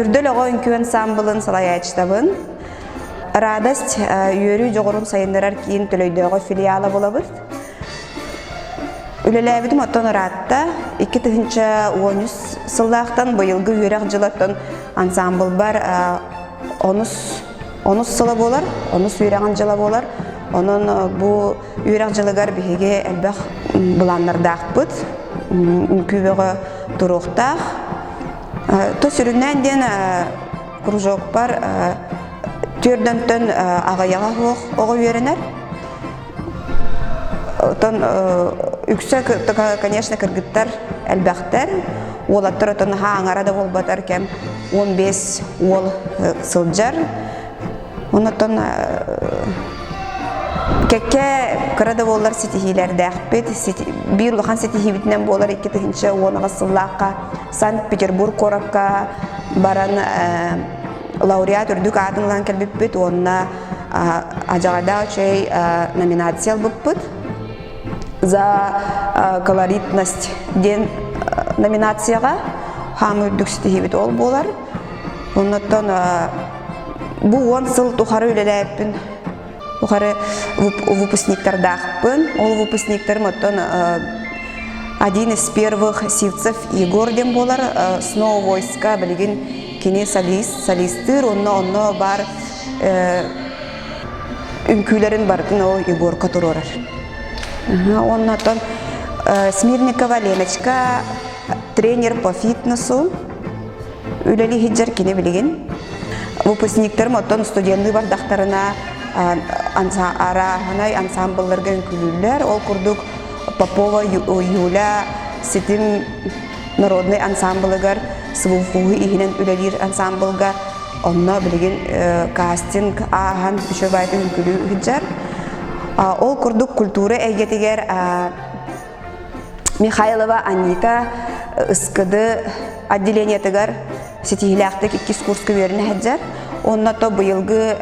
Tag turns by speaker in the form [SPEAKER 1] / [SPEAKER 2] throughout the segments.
[SPEAKER 1] Үрдөл оға үнкі ансамблын салаячтабын. Радость үйөрі жоғырын сайындарар кейін төлөйдөғы филиалы болабыз. Үлеләбідім оттон ұратта 2013 сыллақтан бұйылғы үйерек жылаттан ансамбл бар 10 сылы болар, 10 үйерегін жылы болар. Onun bu үйрек жылыгар бігеге әлбәқ бұланлардақ бұд, үнкүйбеғі тұруқтақ. Тұс үріннен ден кружок бар, түрдінтін ағаяға оғы үйерінер. Үксі, конечно, кіргіттар әлбәқтер. Олаттыр отын аңарада ол батар кәм 15 ол сылджар. Онытын Кәкке қырады болар сетихилерді әқпет, бір ұлған сетихибітінен болар 2-10 сыллаққа Санкт-Петербург қораққа баран лауреат үрдік адынлан кәлбіп бүт, онына ажағада өчей номинациял бұп бұд. За колоритность ден номинацияға хам үрдік сетихибіт ол болар. Оннаттан бұл 10 сыл тұқары өлеләйіппін. Ухары выпускниктардахпын, ол выпускниктарым оттон один из первых сивцев Егор дем болар, снова войска білген кене солистыр, онно бар үнкүйлерін бардың ол Егор Катурорар. Онно оттон Смирникова Леночка, тренер по фитнесу, үлелі хиджар кене білген. Выпускниктарым оттон студентный бардақтарына араханай ансамблларға үнкүлілер. Ол күрдік Попова Юля сетім народный ансамблыгар сывуфуғы ихінен үлелер ансамблға онна білген кастинг ахан үші байды үнкүлі үхіджар. Ол күрдік культура әйгетігер Михайлова Анита ұскыды отделениетігер сетихиляқтық 2 курсқа веріне әджар. Онна то бұйылғы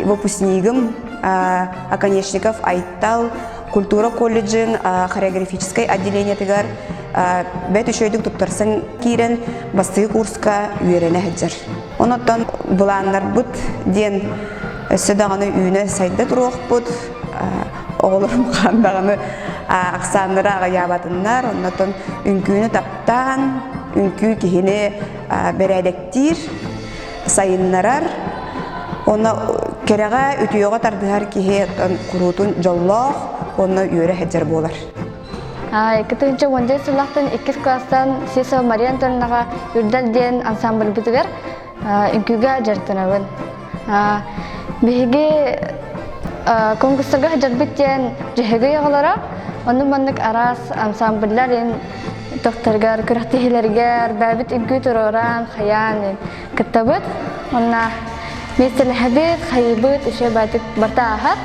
[SPEAKER 1] выпускнигом Оконечников Айттал культура колледжин хореографическое отделение тигар бет үшөйдік туптарсан кирен бастығы курска үйерені әджар. Онаттан бұланлар бұд ден сөдағаны үйіне сайды тұруқ бұд, оғылырым қандағаны ақсандыра ағаябатынлар. Онаттан үнкүйіні таптан, үнкүй кехіне бәрәлектір, сайынларар. Оны кереға үтіеға тардығар кеге құрутын жоллақ, оны үйері әджер болар.
[SPEAKER 2] 2010 сылақтың 2 класстан Сесо Мария Антоновнаға үрдәлден ансамбль бұтығар үнкүйге әджертінауын. Бігеге конкурстарға әджербеттен жүхеге еғылара, оның маннық арас ансамбльлерін тоқтарғар, күрақтығылергер, бәбіт үнкүй тұроран, қаян күттабыт. Местелі әбет, қайыбыт, үші бәтік барта ағар.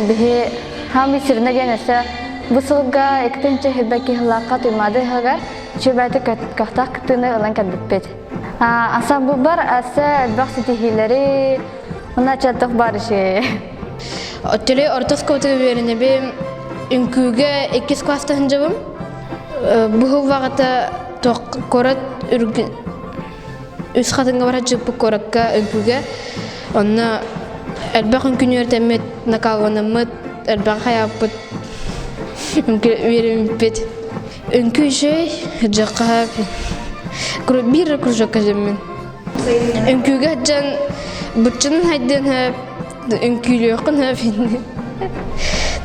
[SPEAKER 2] Бігі хамы сіріне денесі бұсылға 2-ші хебәкі ғылаққа тұймады ғығар, үші бәтік қақтақ күттіні ұлан кәдбітпет. Ансамбыл бар, әсі әлбәқ сетихилері, ұна чаттық бар үші.
[SPEAKER 3] Оттелі ортық көтігі беріне бейм үнкүйге 2 класты хынжабым. Бұғы вағыта көрет үрген Үз қатынға бара жүк бұл көрікке үнкіге. Онына әлбәқ үнкіні өртәмет, накалғанымыт, әлбәқ қаяпыт, үнкі верімпет. Үнкі жай, жаққа бір күржаққа жеммен. Үнкіге жан бұтшының хайден үнкілі өқін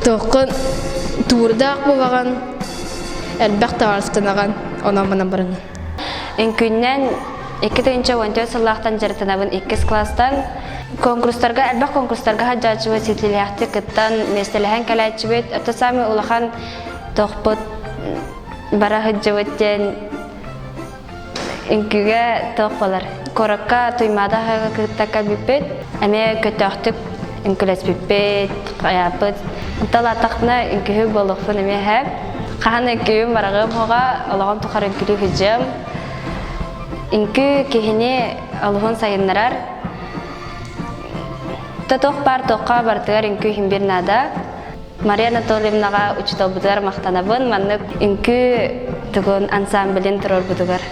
[SPEAKER 3] тоқын туырдақ болған, әлбәқ таварыстан аған, онамынан барыңа.
[SPEAKER 4] Үнкіннен 2-14 сыллақтан жартынабын 2 класстан конкурстарға, әлбәқ конкурстарға хаджачыбы сетілияқты кыттан местеліген кәләтчібет, өті сами ұлақан тоқпыт бара хаджабыттен үнкіге тоқ болар. Кораққа тұймада хаға кыттаққа біппет, әме көтіқтік үнкілес біппет, қаяпыт. Ұнтал атақына үнкігі болықпын әме әп. Қаған үнкігім барағым хоға олаған тұқар үнкілі хүджем. Үнкі кехіне алығын сайынларар. Тоқ бар тоққа бартығар үнкі химбір нада. Мария Анатольевнаға учитал бұдығар мақтанабын, маннық үнкі тұғын ансамблін тұрор бұдығар.